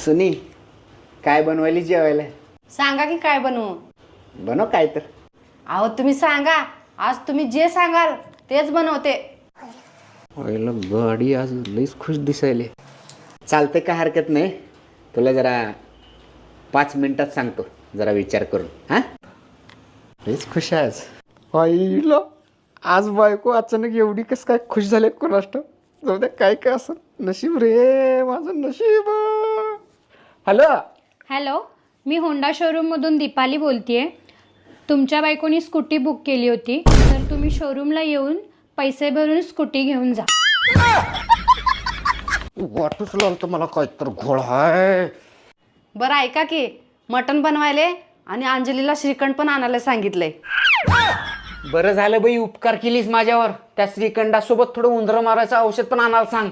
सुनी, काय बनवायली जेवायला? सांगा की काय बनवू. बनव काय तर. अहो तुम्ही सांगा, आज तुम्ही जे सांगाल तेच बनवते. पहिला गाडी आज लईच खुश दिसायले. चालते काय हरकत नाही, तुला जरा 5 मिनिटात सांगतो, जरा विचार करून. हा, लईच खुश आहे आज. आईला आज बायको अचानक एवढी कस काय खुश झाले कोणाष्ट. जाऊ द्या, काय काय असं नशीब रे, माझं नशीब. हॅलो. हॅलो, मी होंडा शोरूममधून दीपाली बोलतेय. तुमच्या बायकोनी स्कूटी बुक केली होती, तर तुम्ही शोरूमला येऊन पैसे भरून स्कूटी घेऊन जा. वाटूच लागलं मला काय तर घोळ आहे. बरं ऐका की, मटण बनवायले आणि अंजलीला श्रीखंड पण आणायला सांगितलंय. बरं झालं बाई, उपकार केलीस माझ्यावर. त्या श्रीखंडासोबत थोडं उंदरं मारायचं औषध पण आणायला सांग.